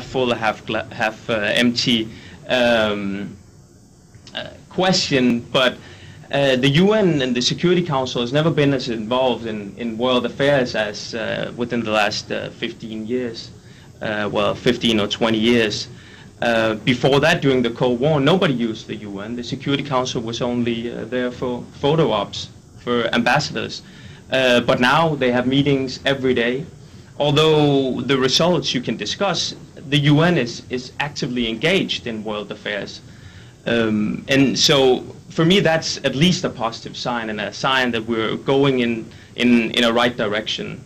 full, half empty question, but the UN and the Security Council has never been as involved in world affairs as within the last 15 years, well, 15 or 20 years. Before that, during the Cold War, nobody used the UN. The Security Council was only there for photo ops, for ambassadors. But now they have meetings every day. Although the results you can discuss, the UN is actively engaged in world affairs. And so, for me, that's at least a positive sign, and a sign that we're going in a right direction.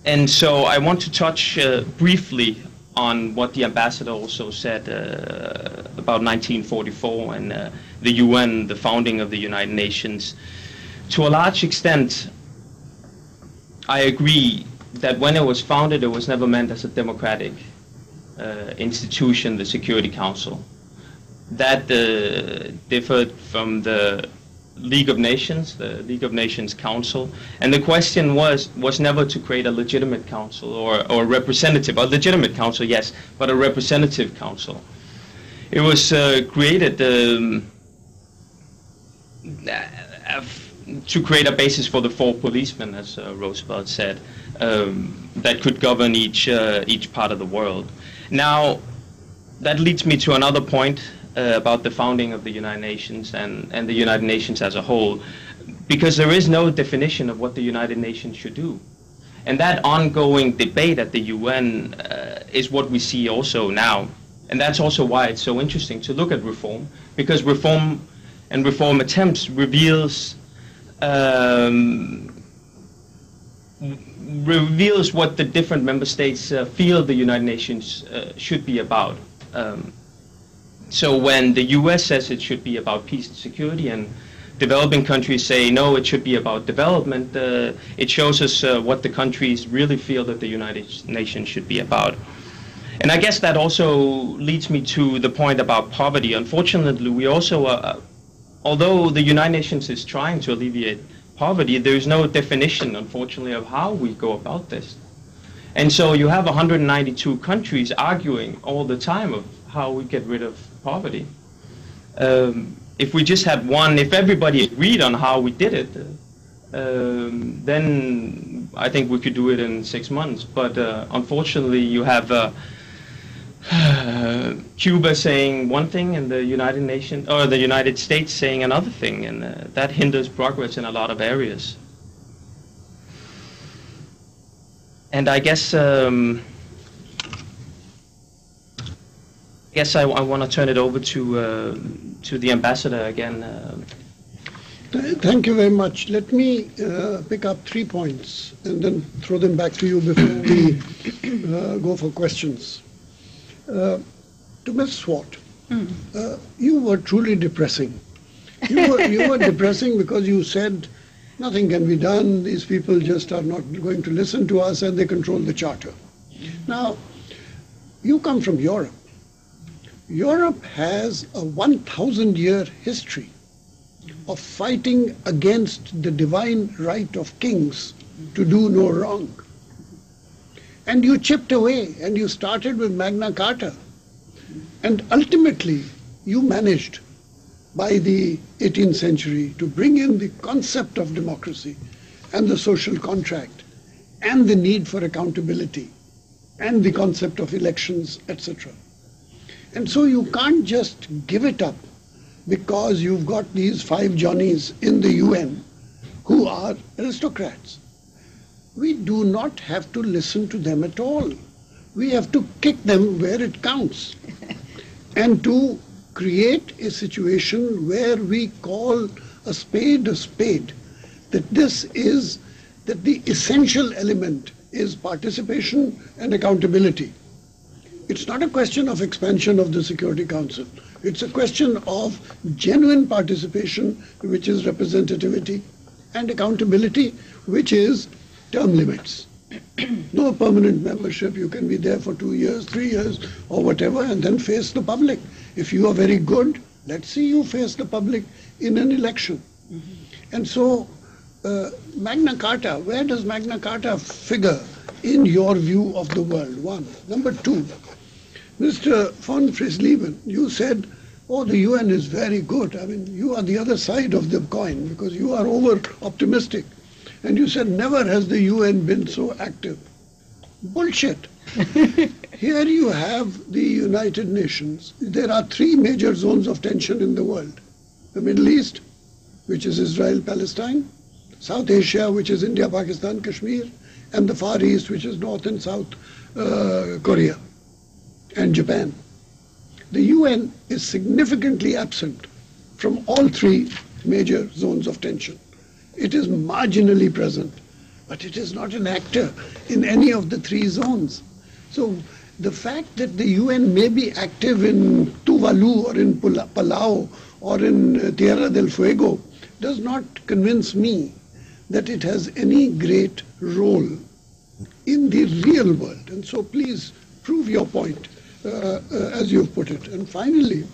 And so I want to touch briefly on what the ambassador also said about 1944 and the UN, the founding of the United Nations. To a large extent, I agree that when it was founded, it was never meant as a democratic institution, the Security Council. That differed from the League of Nations, the League of Nations Council, and the question was never to create a legitimate council or representative, a legitimate council, yes, but a representative council. It was created to create a basis for the four policemen, as Roosevelt said, that could govern each part of the world. Now, that leads me to another point about the founding of the United Nations and the United Nations as a whole, because there is no definition of what the United Nations should do. And that ongoing debate at the UN is what we see also now. And that's also why it's so interesting to look at reform, because reform and reform attempts reveals what the different member states feel the United Nations should be about. So when the US says it should be about peace and security, and developing countries say no, it should be about development, it shows us what the countries really feel that the United Nations should be about. And I guess that also leads me to the point about poverty. Unfortunately, we also, although the United Nations is trying to alleviate poverty, there is no definition, unfortunately, of how we go about this. And so you have 192 countries arguing all the time of how we get rid of poverty. If we just had one, if everybody agreed on how we did it, then I think we could do it in 6 months. But unfortunately, you have Cuba saying one thing and the United Nations or the United States saying another thing, and that hinders progress in a lot of areas. And I guess I want to turn it over to the ambassador again. Thank you very much. Let me pick up 3 points and then throw them back to you before we go for questions. To Ms. Swart, you were truly depressing. You were depressing because you said nothing can be done, these people just are not going to listen to us and they control the charter. Now, you come from Europe. Europe has a 1,000-year history of fighting against the divine right of kings to do no wrong. And you chipped away and you started with Magna Carta. And ultimately, you managed by the 18th century to bring in the concept of democracy and the social contract and the need for accountability and the concept of elections, etc. And so you can't just give it up because you've got these 5 Johnnies in the UN who are aristocrats. We do not have to listen to them at all. We have to kick them where it counts and to create a situation where we call a spade, that that the essential element is participation and accountability. It's not a question of expansion of the Security Council. It's a question of genuine participation, which is representativity, and accountability, which is term limits. No permanent membership. You can be there for 2 years, 3 years, or whatever, and then face the public. If you are very good, let's see you face the public in an election. And so, Magna Carta, where does Magna Carta figure in your view of the world? One. Number two, Mr. von Freiesleben, you said, oh, the UN is very good. I mean, you are the other side of the coin because you are over-optimistic. And you said, never has the UN been so active. Bullshit. Here you have the United Nations. There are three major zones of tension in the world. The Middle East, which is Israel, Palestine, South Asia, which is India, Pakistan, Kashmir, and the Far East, which is North and South Korea and Japan. The UN is significantly absent from all three major zones of tension. It is marginally present, but it is not an actor in any of the three zones. So the fact that the UN may be active in Tuvalu or in Palau or in Tierra del Fuego does not convince me that it has any great role in the real world. And so please prove your point as you've put it. And finally,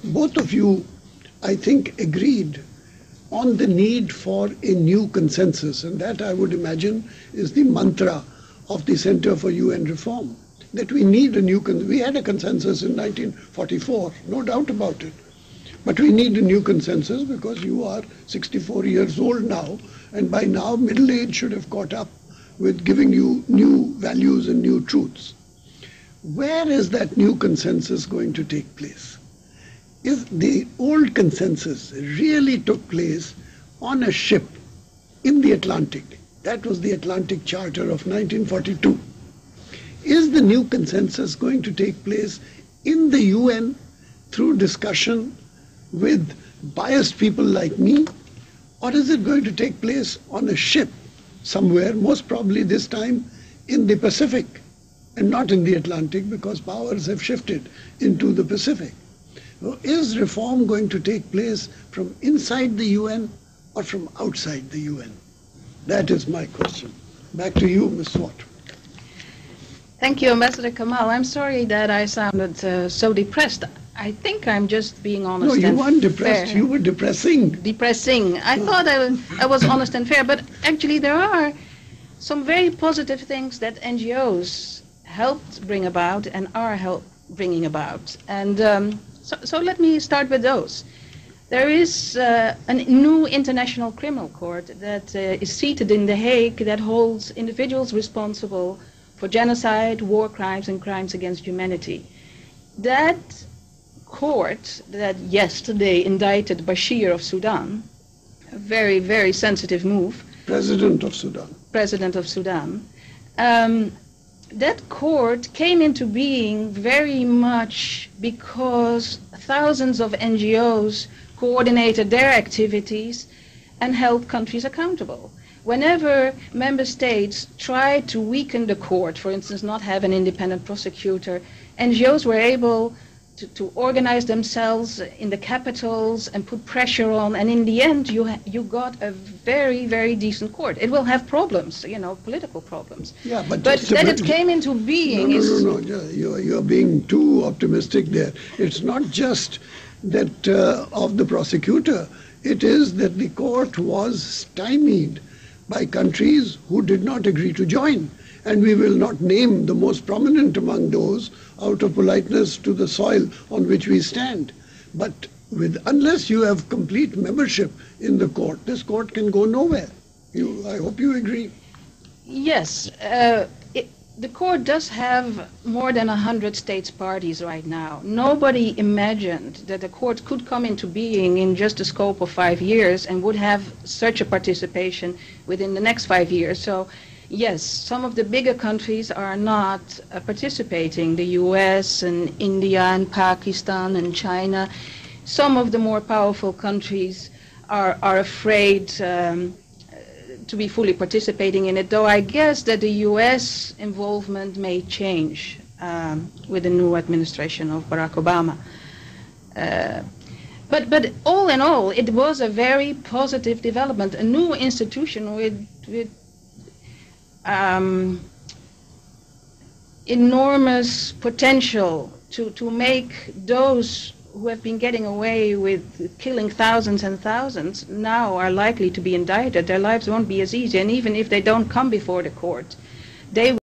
both of you, I think, agreed on the need for a new consensus, and that I would imagine is the mantra of the Center for UN Reform, that we need a new we had a consensus in 1944, no doubt about it, but we need a new consensus because you are 64 years old now, and by now middle age should have caught up with giving you new values and new truths. Where is that new consensus going to take place? If the old consensus really took place on a ship in the Atlantic, that was the Atlantic Charter of 1942, is the new consensus going to take place in the UN through discussion with biased people like me, or is it going to take place on a ship somewhere, most probably this time in the Pacific and not in the Atlantic because powers have shifted into the Pacific? Is reform going to take place from inside the UN or from outside the UN? That is my question. Back to you, Ms. Swart. Thank you, Ambassador Kamal. I'm sorry that I sounded so depressed. I think I'm just being honest. No, you weren't depressed. Fair. You were depressing. Depressing. I thought I was honest and fair, but actually there are some very positive things that NGOs helped bring about and are bringing about. And so let me start with those. There is a new international criminal court that is seated in The Hague that holds individuals responsible for genocide, war crimes, and crimes against humanity. That court that yesterday indicted Bashir of Sudan, a very, very sensitive move. President of Sudan. President of Sudan. That court came into being very much because thousands of NGOs coordinated their activities and held countries accountable. Whenever member states tried to weaken the court, for instance, not have an independent prosecutor, NGOs were able to organize themselves in the capitals and put pressure on, and in the end you got a very, very decent court. It will have problems, political problems. Yeah, but that it came into being No. You're being too optimistic there. It's not just that of the prosecutor. It is that the court was stymied by countries who did not agree to join. And we will not name the most prominent among those out of politeness to the soil on which we stand. But unless you have complete membership in the court, this court can go nowhere. I hope you agree. Yes. The court does have more than 100 states parties right now. Nobody imagined that the court could come into being in just a scope of 5 years and would have such a participation within the next 5 years. So yes, some of the bigger countries are not participating, the US and India and Pakistan and China. Some of the more powerful countries are afraid to be fully participating in it, though I guess that the US involvement may change with the new administration of Barack Obama. But all in all, it was a very positive development, a new institution with enormous potential to make those who have been getting away with killing thousands and thousands now are likely to be indicted. Their lives won't be as easy, and even if they don't come before the court, they